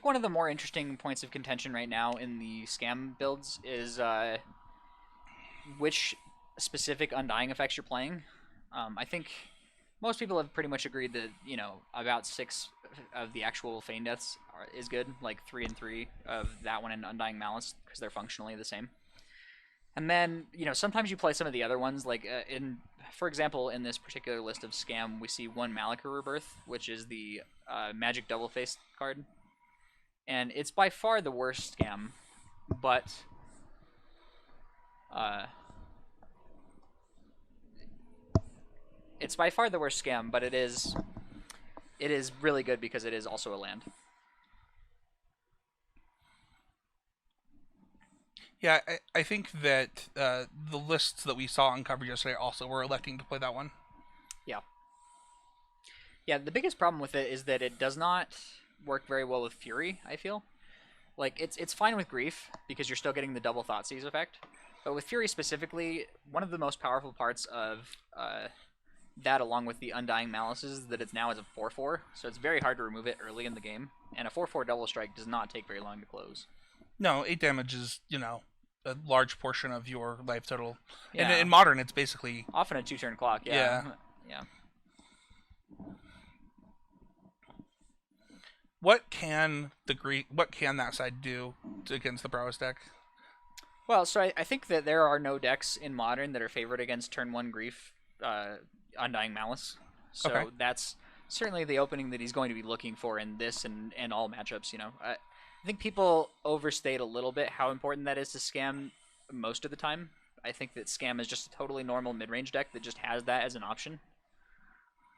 think one of the more interesting points of contention right now in the scam builds is which specific Undying effects you're playing. I think most people have pretty much agreed that, you know, about 6 of the actual Feign Deaths is good, like 3 and 3 of that one and Undying Malice, because they're functionally the same. And then, you know, sometimes you play some of the other ones, like for example, in this particular list of Scam, we see 1 Malika Rebirth, which is the Magic Double Face card. And it's by far the worst Scam, but it's by far the worst Scam, but it is really good because it is also a land. Yeah, I think that the lists that we saw uncovered yesterday also were electing to play that one. Yeah. Yeah, the biggest problem with it is that it does not work very well with Fury, I feel. Like, it's fine with Grief, because you're still getting the double Thoughtseize effect. But with Fury specifically, one of the most powerful parts of that, along with the Undying Malice, is that it's now as a 4/4, so it's very hard to remove it early in the game. And a 4/4 double strike does not take very long to close. No, 8 damage is, you know, a large portion of your life total. Yeah. And in Modern, it's basically... often a 2-turn clock, yeah. Yeah. What can that side do against the Prowess deck? Well, so I think that there are no decks in Modern that are favored against turn 1 Grief, Undying Malice. So Okay. that's certainly the opening that he's going to be looking for in this and all matchups, you know. I think people overstate a little bit how important that is to Scam most of the time. I think that Scam is just a totally normal mid-range deck that just has that as an option.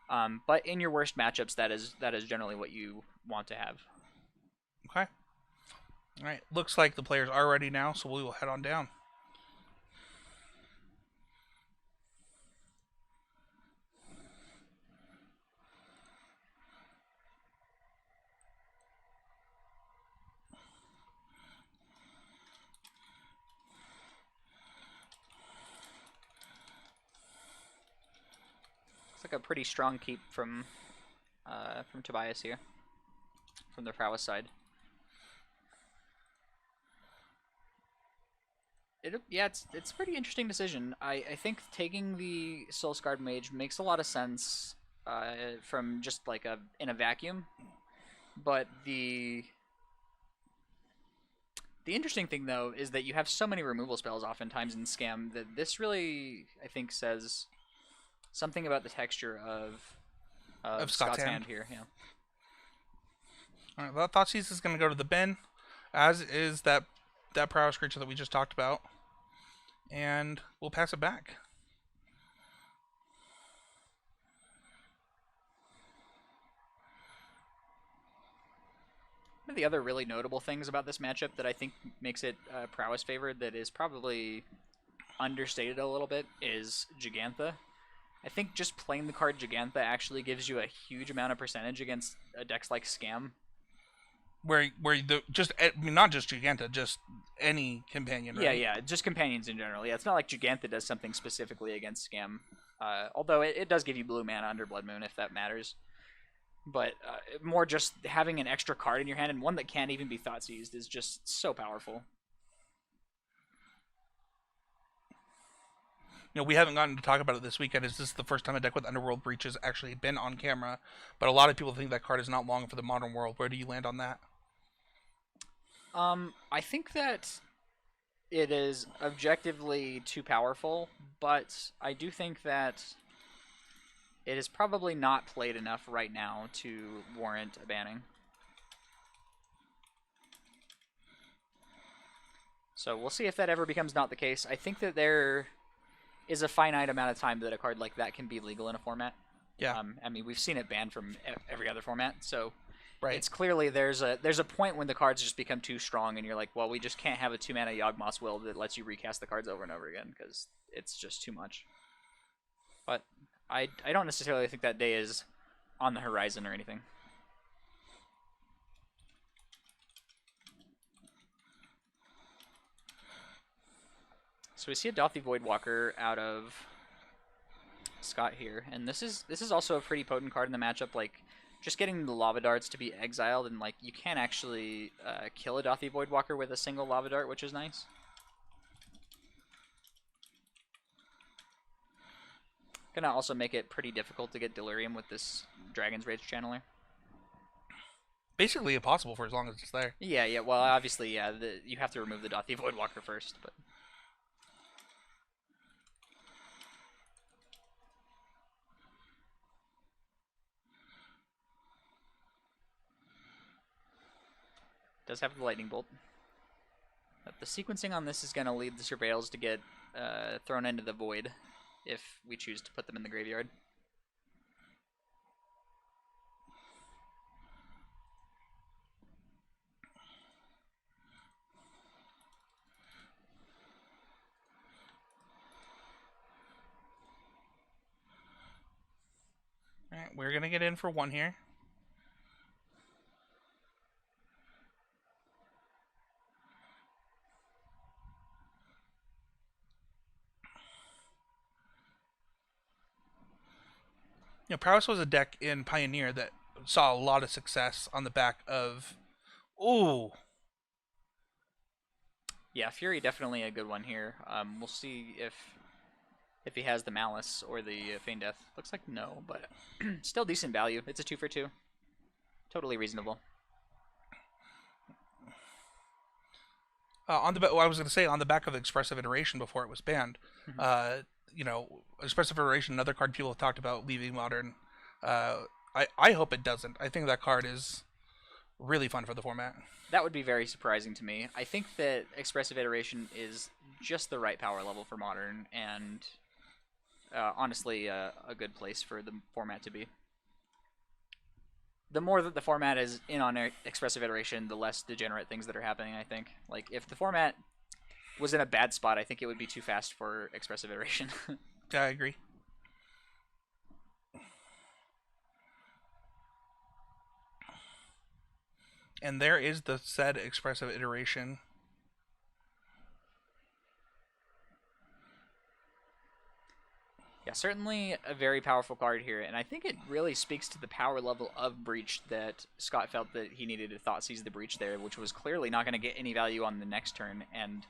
But in your worst matchups, that is generally what you want to have. Okay. All right. Looks like the players are ready now, so we will head on down. It's like a pretty strong keep from Tobias here, from the Prowess side. It's a pretty interesting decision. I think taking the Soulscarred Mage makes a lot of sense from just like in a vacuum, but the interesting thing though is that you have so many removal spells oftentimes in Scam that this really, I think, says something about the texture of Scott's hand here. Yeah. All right. Well, Thoughtseize is going to go to the bin, as is that Prowess creature that we just talked about. And we'll pass it back. One of the other really notable things about this matchup that I think makes it Prowess favored that is probably understated a little bit is Gigantha. I think just playing the card Gigantha actually gives you a huge amount of percentage against decks like Scam. Where not just Giganta, just any companion, right? Yeah, just companions in general. Yeah, it's not like Gigantha does something specifically against Scam. Although it does give you blue mana under Blood Moon, if that matters. But more just having an extra card in your hand, and one that can't even be Thoughtseized, is just so powerful. You know, we haven't gotten to talk about it this weekend. Is this the first time a deck with Underworld Breach has actually been on camera? But a lot of people think that card is not long for the Modern world. Where do you land on that? I think that it is objectively too powerful, but I do think that it is probably not played enough right now to warrant a banning. So we'll see if that ever becomes not the case. I think that there is a finite amount of time that a card like that can be legal in a format. Yeah. I mean, we've seen it banned from every other format, so right. It's clearly there's a point when the cards just become too strong, and you're like, well, we just can't have a 2-mana Yawgmoth's Will that lets you recast the cards over and over again because it's just too much. But I don't necessarily think that day is on the horizon or anything. So we see a Dauthi Voidwalker out of Scott here, and this is also a pretty potent card in the matchup. Like, just getting the lava darts to be exiled, and like you can actually kill a Dothy Voidwalker with a single lava dart, which is nice. Gonna also make it pretty difficult to get Delirium with this Dragon's Rage Channeler. Basically impossible for as long as it's there. Yeah. Well, obviously, yeah. You have to remove the Dothy Voidwalker first, but. Does have the Lightning Bolt. But the sequencing on this is going to lead the Surveils to get thrown into the Void if we choose to put them in the graveyard. Alright, we're going to get in for one here. You know, Prowess was a deck in Pioneer that saw a lot of success on the back of... Ooh! Yeah, Fury definitely a good one here. We'll see if he has the Malice or the Feign Death. Looks like no, but still decent value. It's a 2 for 2. Totally reasonable. I was going to say, on the back of Expressive Iteration before it was banned, you know, Expressive Iteration, another card people have talked about leaving Modern. I hope it doesn't. I think that card is really fun for the format. That would be very surprising to me. I think that Expressive Iteration is just the right power level for Modern, and honestly, a good place for the format to be. The more that the format is in on Expressive Iteration, the less degenerate things that are happening, I think. Like, if the format was in a bad spot, I think it would be too fast for Expressive Iteration. Yeah, I agree. And there is the said Expressive Iteration. Yeah, certainly a very powerful card here, and I think it really speaks to the power level of Breach that Scott felt that he needed to Thoughtseize the Breach there, which was clearly not going to get any value on the next turn, and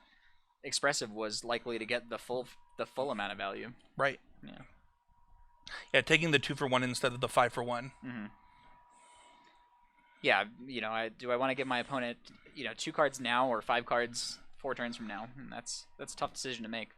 Expressive was likely to get the full amount of value. Right. Yeah. Yeah, taking the 2 for 1 instead of the 5 for 1. Mm-hmm. Yeah, you know, do I want to give my opponent, you know, 2 cards now or 5 cards 4 turns from now? And that's a tough decision to make.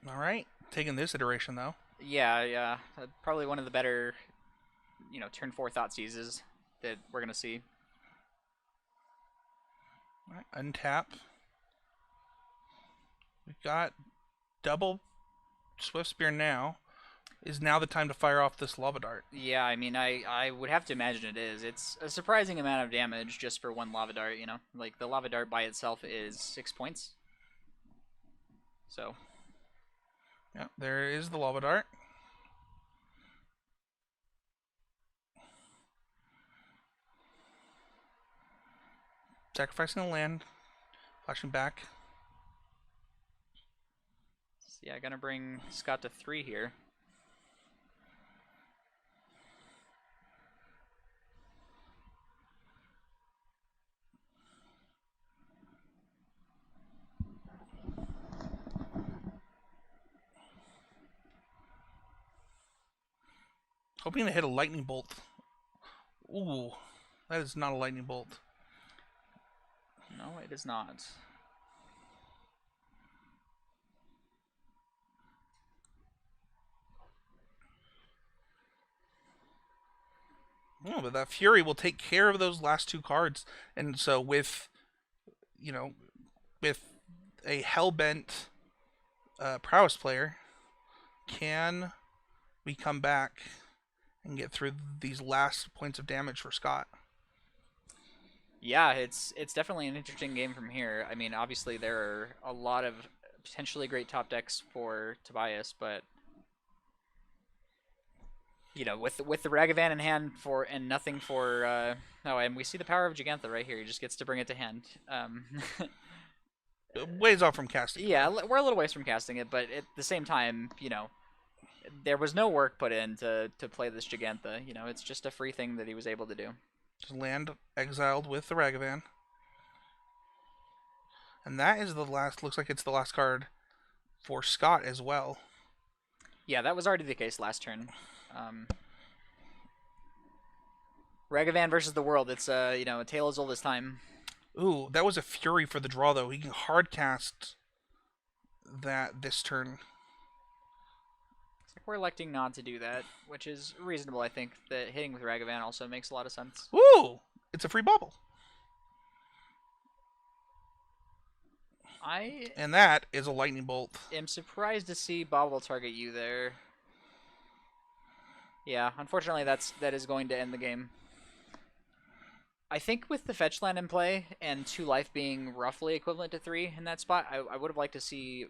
Alright, taking this iteration though. Yeah. Probably one of the better, you know, turn 4 Thoughtseizes that we're going to see. Alright, untap. We've got double Swift Spear now. Is now the time to fire off this Lava Dart? Yeah, I mean, I would have to imagine it is. It's a surprising amount of damage just for one Lava Dart, you know? Like, the Lava Dart by itself is 6 points. So... yeah, there is the Lava Dart. Sacrificing the land. Flashing back. So yeah, gonna bring Scott to 3 here. Hoping to hit a lightning bolt. Ooh, that is not a lightning bolt. No, it is not. No, but that Fury will take care of those last 2 cards. And so with, you know, with a hell-bent Prowess player, can we come back and get through these last points of damage for Scott? Yeah, it's definitely an interesting game from here. I mean, obviously there are a lot of potentially great top decks for Tobias, but you know, with the Ragavan in hand for and nothing for oh, and we see the power of Gigantha right here. He just gets to bring it to hand. Ways off from casting. Yeah, we're a little ways from casting it, but at the same time, you know, there was no work put in to play this Gigantha. You know, it's just a free thing that he was able to do. Just land exiled with the Ragavan. And that is the last, looks like it's the last card for Scott as well. Yeah, that was already the case last turn. Ragavan versus the world. It's you know, a tale as old as time. Ooh, that was a Fury for the draw, though. He can hard cast that this turn. It's like we're electing not to do that, which is reasonable. I think that hitting with Ragavan also makes a lot of sense. Ooh, it's a free bubble. And that is a lightning bolt. I'm surprised to see Bobble target you there. Yeah, unfortunately that is going to end the game. I think with the fetch land in play and 2 life being roughly equivalent to 3 in that spot, I would have liked to see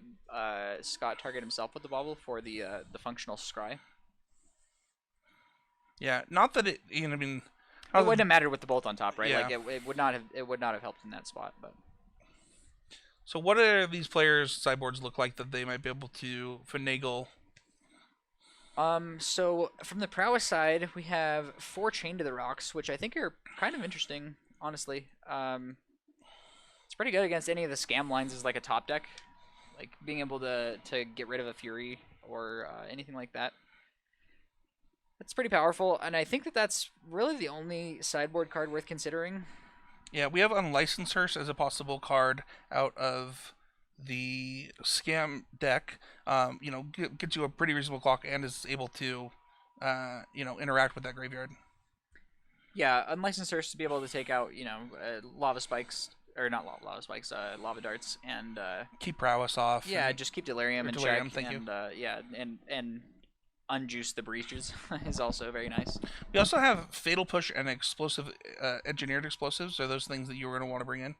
Scott target himself with the Bobble for the functional scry. Yeah, not that it. You know, I mean, it wouldn't have mattered with the bolt on top, right? Yeah. Like it would not have helped in that spot, but. So what are these players' sideboards look like that they might be able to finagle? So from the Prowess side, we have 4 Chain to the Rocks, which I think are kind of interesting, honestly. It's pretty good against any of the scam lines as like a top deck, like being able to get rid of a Fury or anything like that. That's pretty powerful, and I think that's really the only sideboard card worth considering. Yeah, we have Unlicensed Hearse as a possible card out of the scam deck. You know, gets you a pretty reasonable clock and is able to, you know, interact with that graveyard. Yeah, Unlicensed Hearse to be able to take out, you know, lava spikes, or not lava spikes, lava darts, and keep Prowess off. Yeah, just keep Delirium in Delirium, check, thank and yeah, and unjuice the breaches is also very nice. We also have Fatal Push and explosive, engineered explosives. Are those things that you were going to want to bring in?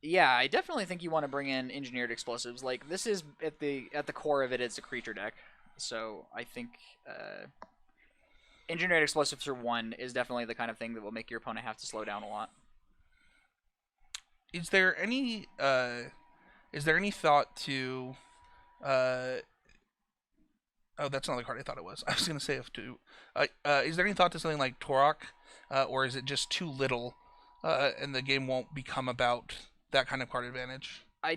Yeah, I definitely think you want to bring in engineered explosives. Like this is at the core of it, it's a creature deck, so I think engineered explosives for 1 is definitely the kind of thing that will make your opponent have to slow down a lot. Is there any thought to oh, that's not the card I thought it was. I was going to say if to. Is there any thought to something like Torok, or is it just too little, and the game won't become about that kind of card advantage? I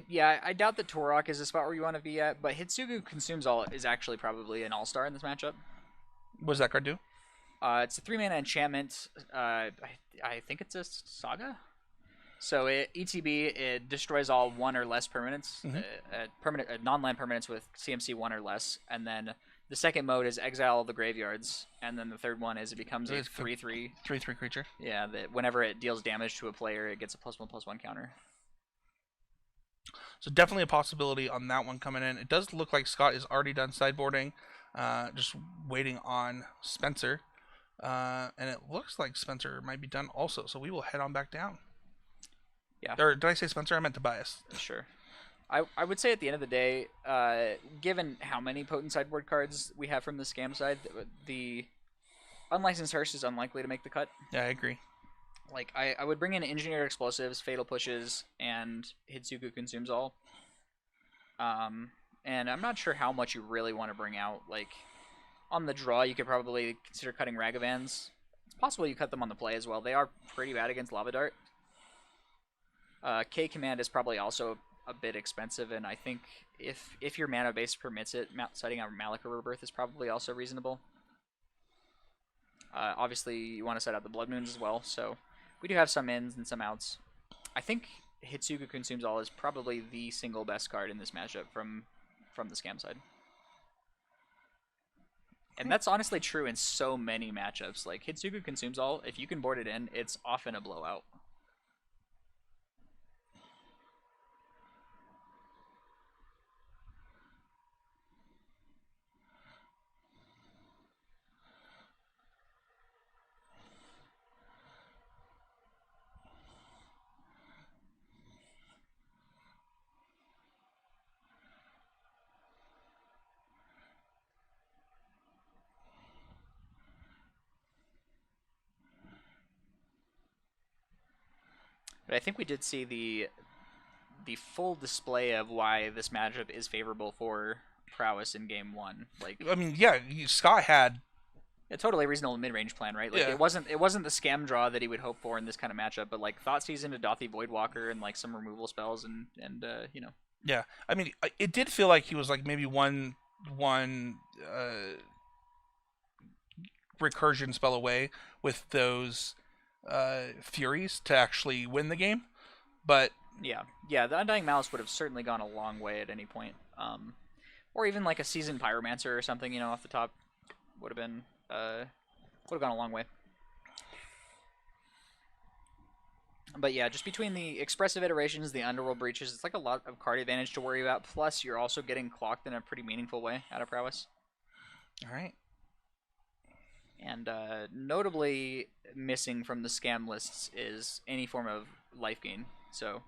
doubt that Torok is the spot where you want to be at, but Hitsugu Consumes All is actually probably an all-star in this matchup. What does that card do? It's a 3-mana enchantment. I think it's a saga. So ETB, it destroys all 1 or less permanents, non-land permanents with CMC 1 or less, and then the second mode is exile the graveyards, and then the third one is it becomes a 3/3 creature. Yeah, that whenever it deals damage to a player, it gets a +1/+1 counter. So definitely a possibility on that one coming in. It does look like Scott is already done sideboarding, just waiting on Spencer, and it looks like Spencer might be done also. So we will head on back down. Yeah. Or did I say Spencer? I meant Tobias. Sure. I would say at the end of the day, given how many potent sideboard cards we have from the scam side, the Unlicensed Hearse is unlikely to make the cut. Yeah, I agree. Like, I would bring in Engineered Explosives, Fatal Pushes, and Hitsugu Consumes All. And I'm not sure how much you really want to bring out. Like, on the draw, you could probably consider cutting Ragavans. It's possible you cut them on the play as well. They are pretty bad against Lava Dart. K Command is probably also a bit expensive, and I think if your mana base permits it, setting out Malika Rebirth is probably also reasonable. Obviously, you want to set out the Blood Moons as well, so we do have some ins and some outs. I think Hitsugu Consumes All is probably the single best card in this matchup from the scam side. And that's honestly true in so many matchups. Like, Hitsugu Consumes All, if you can board it in, it's often a blowout. But I think we did see the full display of why this matchup is favorable for Prowess in game one. Like, I mean, yeah, Scott had a totally reasonable mid-range plan, right? Like, yeah. it wasn't the scam draw that he would hope for in this kind of matchup, but like Thought Season to Dothy Voidwalker and like some removal spells and you know. Yeah, I mean, it did feel like he was like maybe one recursion spell away with those Furies to actually win the game, but Yeah, the Undying Malice would have certainly gone a long way at any point. Or even like a Seasoned Pyromancer or something, you know, off the top would have been would have gone a long way. But yeah, just between the expressive iterations, the underworld breaches, it's like a lot of card advantage to worry about. Plus, you're also getting clocked in a pretty meaningful way out of Prowess. all right. And notably missing from the scam lists is any form of life gain. So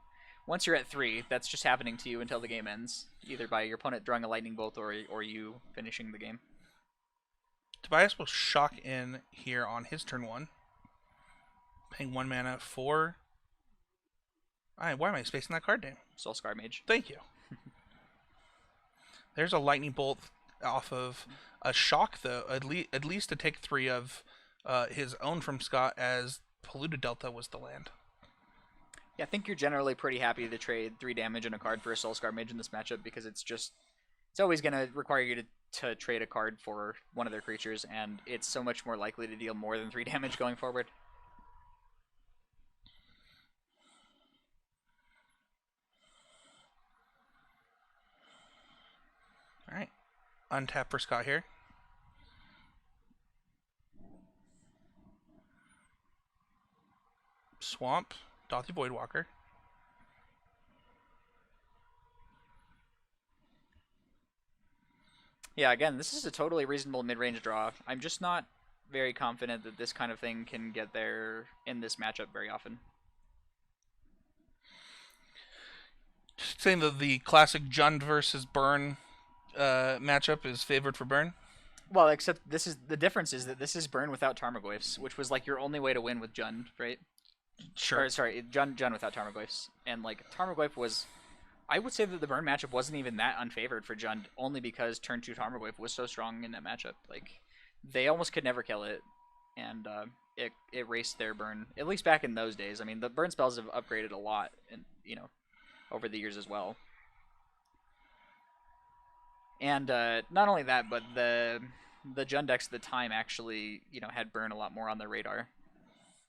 once you're at 3, that's just happening to you until the game ends, either by your opponent drawing a lightning bolt or you finishing the game. Tobias will shock in here on his turn 1, paying 1 mana for. Why am I spacing that card name? Soul Scar Mage. Thank you. There's a lightning bolt off of a shock, though. At least to take 3 of his own from Scott, as Polluted Delta was the land. Yeah, I think you're generally pretty happy to trade 3 damage and a card for a Soul Scar Mage in this matchup because it's always going to require you to trade a card for one of their creatures, and it's so much more likely to deal more than 3 damage going forward. All right, untap for Scott here. Swamp, Dothy Voidwalker. Yeah, again, this is a totally reasonable mid-range draw. I'm just not very confident that this kind of thing can get there in this matchup very often. Saying that the classic Jund versus Burn matchup is favored for Burn. Well, except the difference is that this is Burn without Tarmogoyfs, which was like your only way to win with Jund, right? Sure. Or, sorry, Jund without Tarmogoyfs. And like Tarmogoyf was, I would say that the Burn matchup wasn't even that unfavored for Jund, only because turn 2 Tarmogoyf was so strong in that matchup. Like, they almost could never kill it, and it erased their Burn, at least back in those days. I mean, the Burn spells have upgraded a lot, and over the years as well. And not only that, but the Jund decks at the time actually, had Burn a lot more on their radar.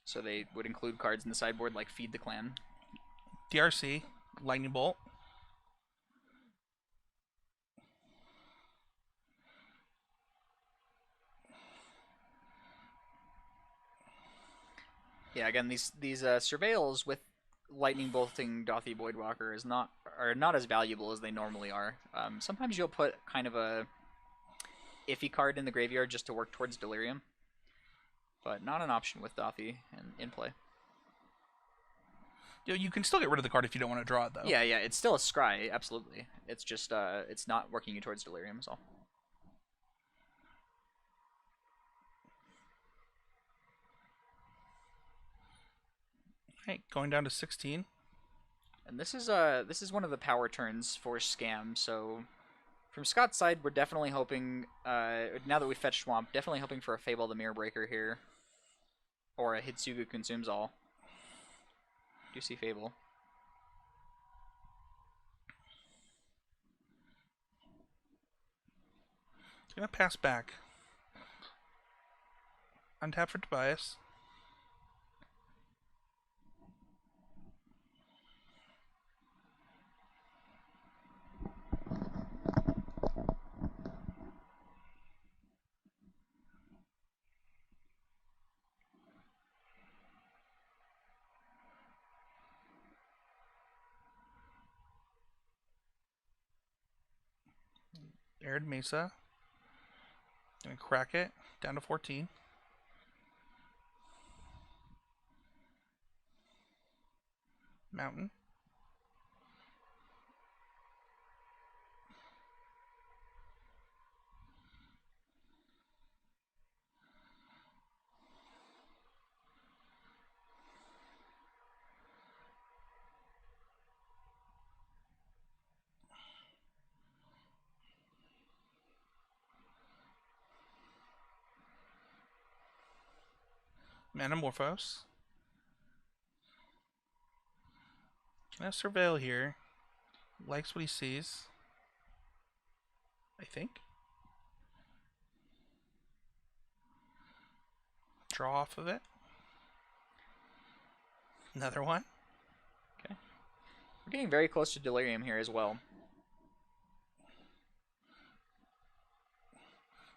So they would include cards in the sideboard like Feed the Clan. DRC, Lightning Bolt. Yeah, again, these surveils with lightning bolting Dothy Voidwalker are not as valuable as they normally are. Sometimes you'll put kind of a iffy card in the graveyard just to work towards Delirium, but not an option with Dothy in play. You can still get rid of the card if you don't want to draw it, though. Yeah, it's still a scry, absolutely. It's just it's not working you towards Delirium is all. Right, going down to 16. And this is one of the power turns for Scam. So from Scott's side, we're definitely hoping, now that we fetched Swamp, definitely hoping for a Fable the Mirror Breaker here, or a Hitsugu Consumes All. Do you see Fable? Gonna pass back. Untap for Tobias. Arid Mesa. Gonna crack it down to 14. Mountain. Manamorphose. Gonna surveil here. Likes what he sees. I think. Draw off of it. Another one. Okay. We're getting very close to Delirium here as well.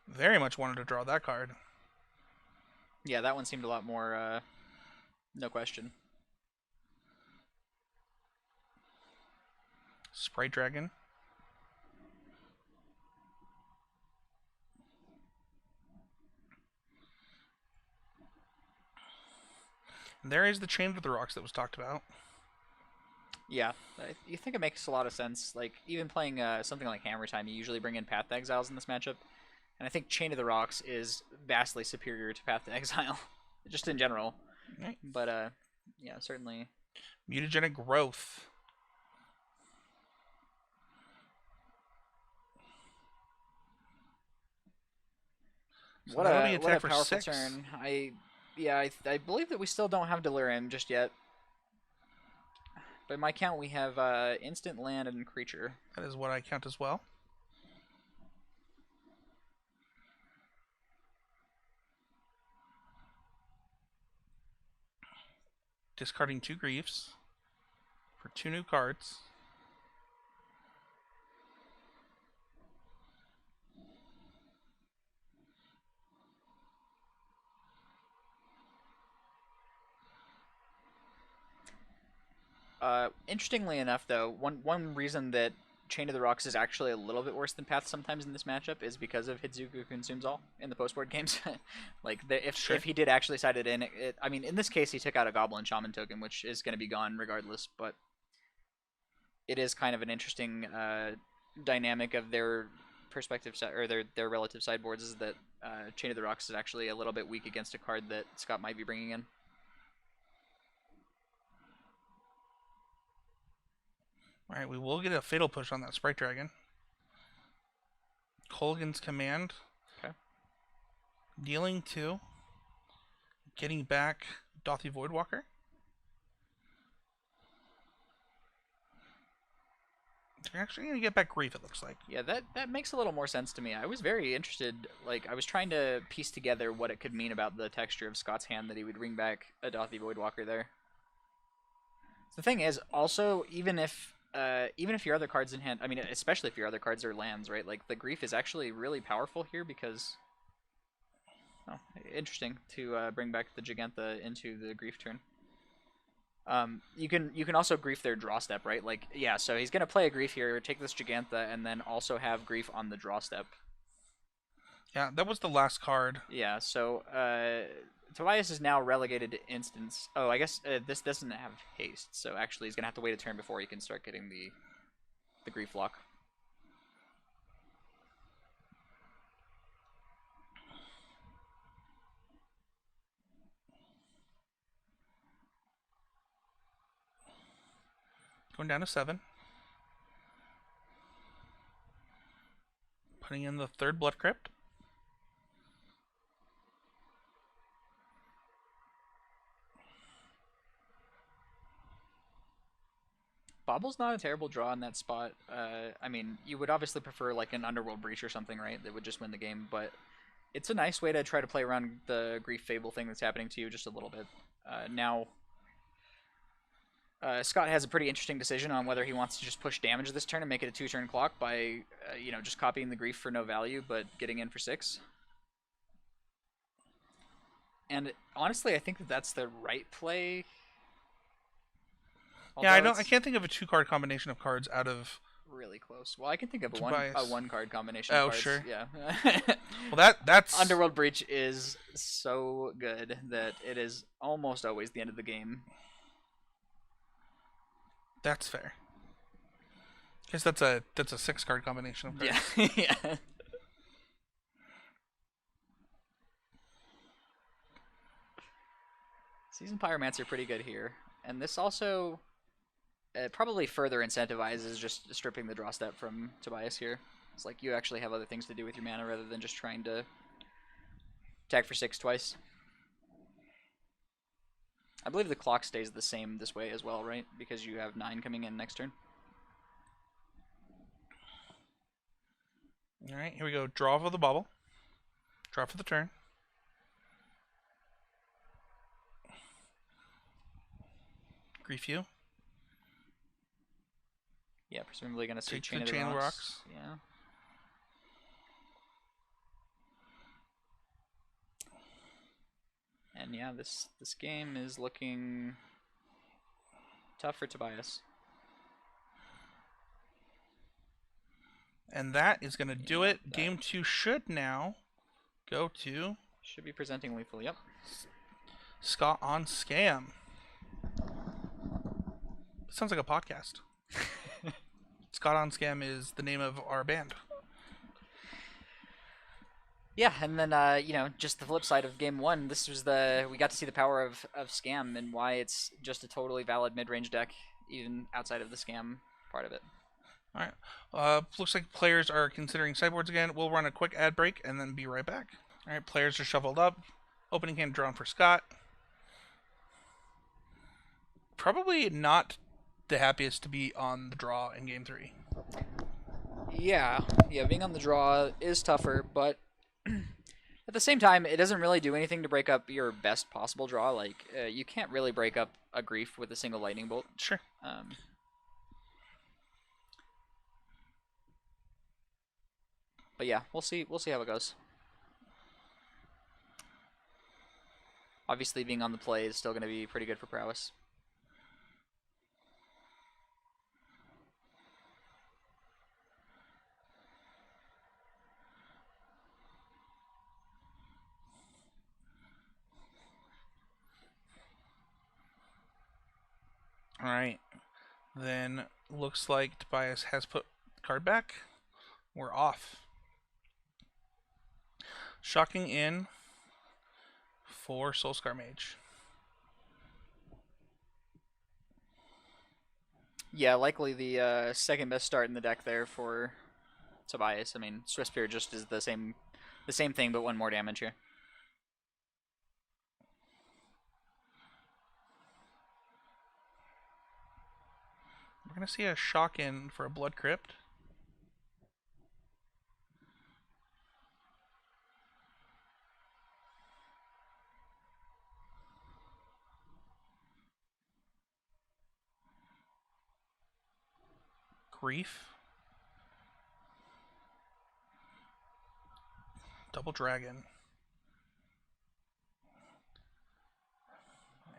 Very much wanted to draw that card. Yeah, that one seemed a lot more, no question. Sprite Dragon. And there is the Chain of the Rocks that was talked about. Yeah, you think it makes a lot of sense. Like, even playing something like Hammer Time, you usually bring in Path to Exiles in this matchup. And I think Chain of the Rocks is vastly superior to Path to Exile, just in general. Right. But, yeah, certainly. Mutagenic Growth. So What a for powerful 6. turn. I believe that we still don't have Delirium just yet. By my count, we have instant, land, and creature. That is what I count as well. Discarding 2 Griefs for 2 new cards. Interestingly enough, though, one reason that Chain of the Rocks is actually a little bit worse than Path sometimes in this matchup is because of Hidzuku Consumes All in the postboard games. Like, if he did actually side it in, I mean, in this case, he took out a Goblin Shaman token, which is going to be gone regardless, but it is kind of an interesting dynamic of their perspective, or their relative sideboards, is that Chain of the Rocks is actually a little bit weak against a card that Scott might be bringing in. Alright, we will get a Fatal Push on that Sprite Dragon. Colgan's Command. Okay. Dealing 2. Getting back Dothy Voidwalker. They're actually going to get back Grief, it looks like. Yeah, that makes a little more sense to me. I was very interested, like, I was trying to piece together what it could mean about the texture of Scott's hand that he would bring back a Dothy Voidwalker there. The thing is, also, even if your other cards in hand, I mean, especially if your other cards are lands, right? Like, the Grief is actually really powerful here because, oh, interesting to bring back the Gigantha into the Grief turn. You can also Grief their draw step, right? Like, yeah, so he's gonna play a Grief here, take this Gigantha, and then also have Grief on the draw step. Yeah, that was the last card. Yeah, so Tobias is now relegated to instance. Oh, I guess this doesn't have haste, so actually he's gonna have to wait a turn before he can start getting the Grief lock. Going down to 7. Putting in the 3rd Blood Crypt. Bobble's not a terrible draw in that spot. I mean, you would obviously prefer like an Underworld Breach or something, right? That would just win the game, but it's a nice way to try to play around the Grief Fable thing that's happening to you just a little bit. Now, Scott has a pretty interesting decision on whether he wants to just push damage this turn and make it a 2-turn clock by, just copying the Grief for no value, but getting in for 6. And honestly, I think that that's the right play. Yeah, I can't think of a 2-card combination of cards out of really close. Well, I can think of a Tobias. one card combination. Oh, of cards. sure. Yeah. Well, that's Underworld Breach is so good that it is almost always the end of the game. That's fair. I guess that's a 6-card combination of cards. Yeah. Yeah. Seasoned Pyromancer pretty good here, and this also probably further incentivizes just stripping the draw step from Tobias here. It's like you actually have other things to do with your mana rather than just trying to attack for 6 twice. I believe the clock stays the same this way as well, right? Because you have 9 coming in next turn. All right, here we go. Draw for the bubble. Draw for the turn. Grief you. Yeah, presumably going to see Take Chain the of the Chain of the Rocks. Rocks. Yeah. And yeah, this game is looking tough for Tobias. And that is going to do Yeah, it. Game 2 should now go to should be presenting lethal. Yep. Scott on Scam. Sounds like a podcast. Scott on Scam is the name of our band. Yeah, and then you know, just the flip side of game 1, this was we got to see the power of Scam and why it's just a totally valid mid-range deck, even outside of the Scam part of it. All right. Looks like players are considering sideboards again. We'll run a quick ad break and then be right back. All right, players are shuffled up. Opening hand drawn for Scott. Probably not the happiest to be on the draw in game 3. Yeah, being on the draw is tougher, but at the same time, it doesn't really do anything to break up your best possible draw. Like, you can't really break up a Grief with a single Lightning Bolt. Sure. But yeah, we'll see how it goes. Obviously, being on the play is still going to be pretty good for Prowess. All right. Then looks like Tobias has put card back. We're off. Shocking in for Soulscar Mage. Yeah, likely the second best start in the deck there for Tobias. I mean, Swiftspear just is the same thing, but 1 more damage here. We're gonna see a shock in for a Blood Crypt. Grief. Double Dragon.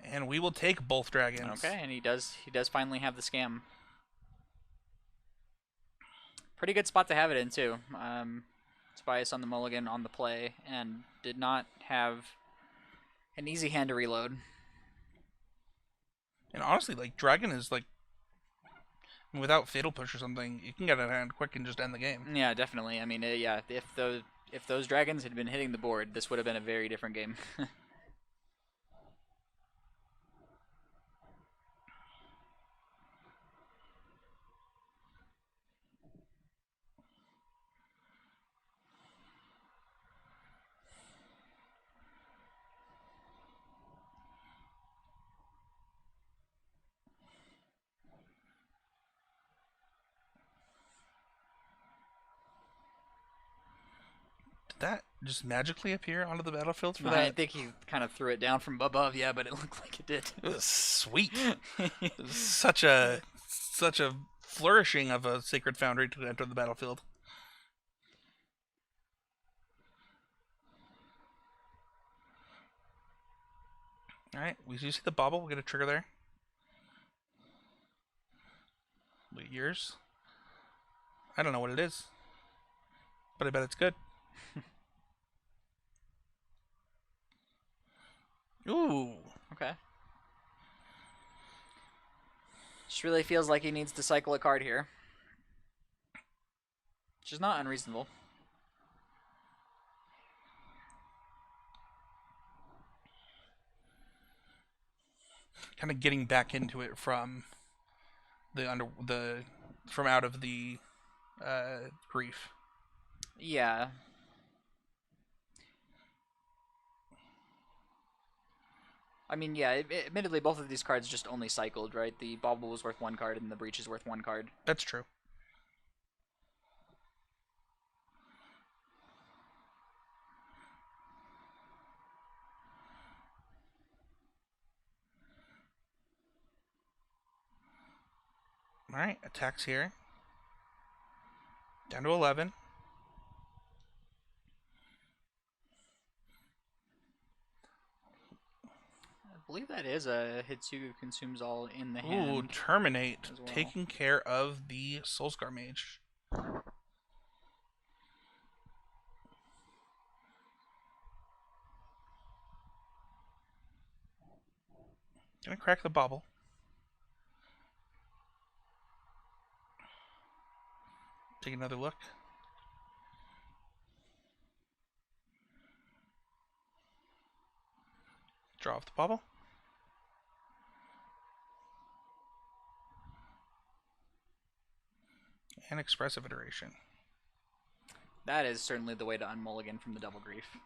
And we will take both dragons. Okay, and he does finally have the Scam. Pretty good spot to have it in too. Tobias on the mulligan on the play and did not have an easy hand to reload. And honestly, like, Dragon is like, without Fatal Push or something, you can get a hand quick and just end the game. Yeah, definitely. I mean, yeah, if those dragons had been hitting the board, this would have been a very different game. Did that just magically appear onto the battlefield for I that? think he kind of threw it down from above, yeah, but it looked like it did. It was sweet. It was such a flourishing of a Sacred Foundry to enter the battlefield. Alright, we do see the bobble. We'll get a trigger there. Wait, yours? I don't know what it is, but I bet it's good. Ooh. Okay. Just really feels like he needs to cycle a card here. Which is not unreasonable. Kind of getting back into it from from out of the grief. Yeah. I mean, yeah, admittedly, both of these cards just only cycled, right? The Bauble was worth 1 card, and the Breach is worth 1 card. That's true. Alright, attacks here. Down to 11. I believe that is a Hitsugu consumes all in the Ooh, hand. terminate. As well. Taking care of the Soulscar Mage. Gonna crack the bauble. Take another look. Draw off the bauble. And expressive iteration. That is certainly the way to unmulligan from the Double Grief.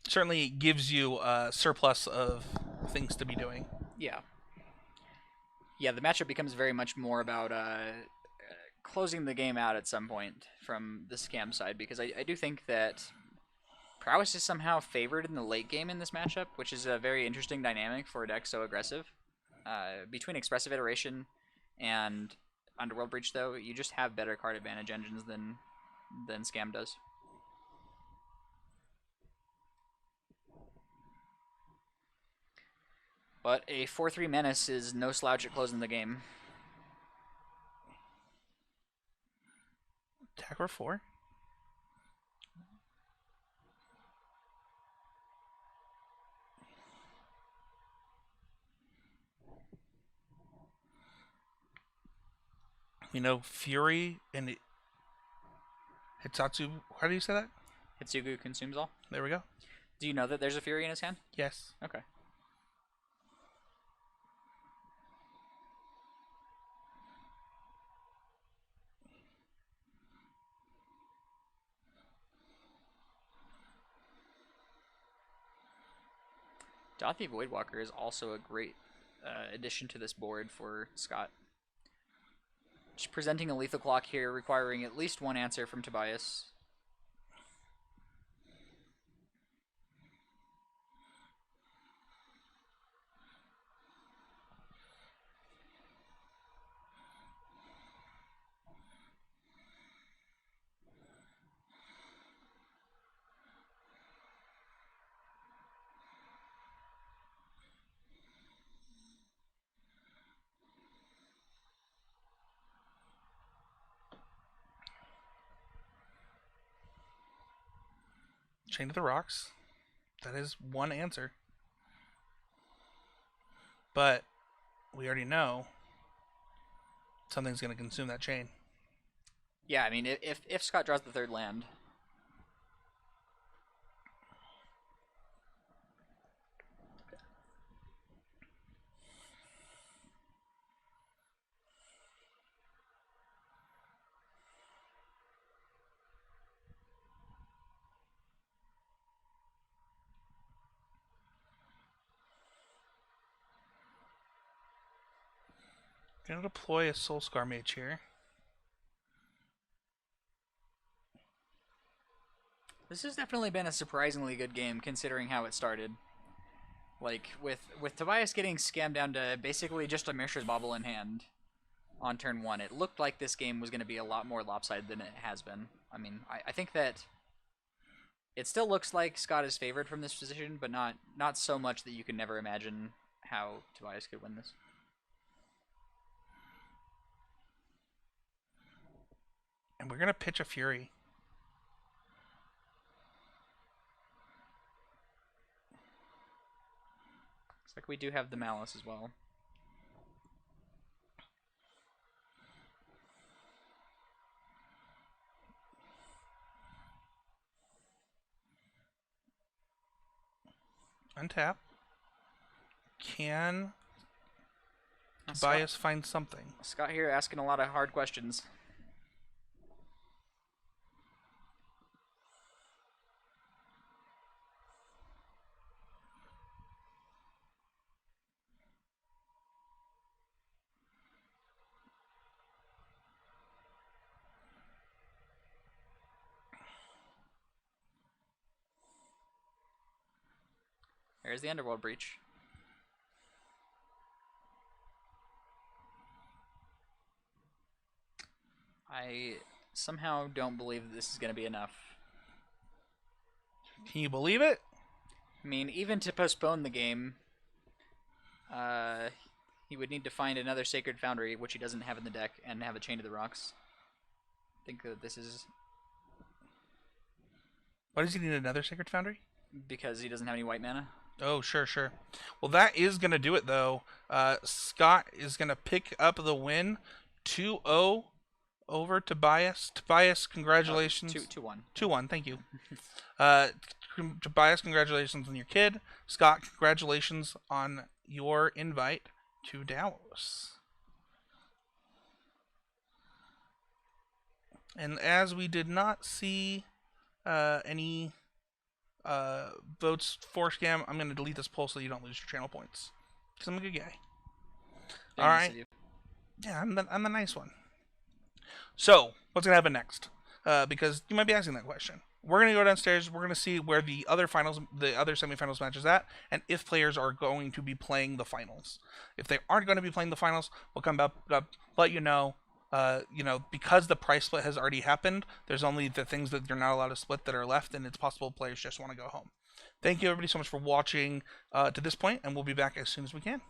Certainly gives you a surplus of things to be doing. Yeah. Yeah, the matchup becomes very much more about closing the game out at some point from the scam side, because I do think that Prowess is somehow favored in the late game in this matchup, which is a very interesting dynamic for a deck so aggressive. Between Expressive Iteration and Underworld Breach, though, you just have better card advantage engines than Scam does. But a 4-3 Menace is no slouch at closing the game. Attack for 4. You know, Fury and Hitsatsu. How do you say that? Hitsugu consumes all. There we go. Do you know that there's a Fury in his hand? Yes. Okay. Dothy Voidwalker is also a great addition to this board for Scott. Just presenting a lethal clock here, requiring at least one answer from Tobias. Chain to the Rocks. That is one answer. But we already know something's going to consume that chain. Yeah, I mean, if Scott draws the third land, Gonna deploy a Soulscar Mage here. this has definitely been a surprisingly good game considering how it started. Like, with Tobias getting scammed down to basically just a Mishra's Bauble in hand on turn 1, it looked like this game was going to be a lot more lopsided than it has been. I mean, I think that it still looks like Scott is favored from this position, but not so much that you can never imagine how Tobias could win this. And we're going to pitch a Fury. Looks like we do have the Malice as well. Untap. Can Tobias find something? Scott here asking a lot of hard questions. There's the Underworld Breach. I somehow don't believe that this is going to be enough. Can you believe it? I mean, even to postpone the game, he would need to find another Sacred Foundry, which he doesn't have in the deck, and have a Chain to the Rocks. I think that this is... Why does he need another Sacred Foundry? Because he doesn't have any white mana. Oh, sure. Well, that is going to do it, though. Scott is going to pick up the win 2-0 over Tobias. Tobias, congratulations. 2-1. 2-1, thank you. Tobias, congratulations on your kid. Scott, congratulations on your invite to Dallas. And as we did not see any votes for Scam, I'm going to delete this poll so you don't lose your channel points. Because I'm a good guy. Very nice Alright. of you. Yeah, I'm the nice one. So, what's going to happen next? Because you might be asking that question. We're going to go downstairs. We're going to see where the other semifinals match is at, and if players are going to be playing the finals. If they aren't going to be playing the finals, we'll come back up, let you know. Because the price split has already happened, there's only the things that you're not allowed to split that are left, and it's possible players just want to go home. Thank you, everybody, so much for watching to this point, and we'll be back as soon as we can.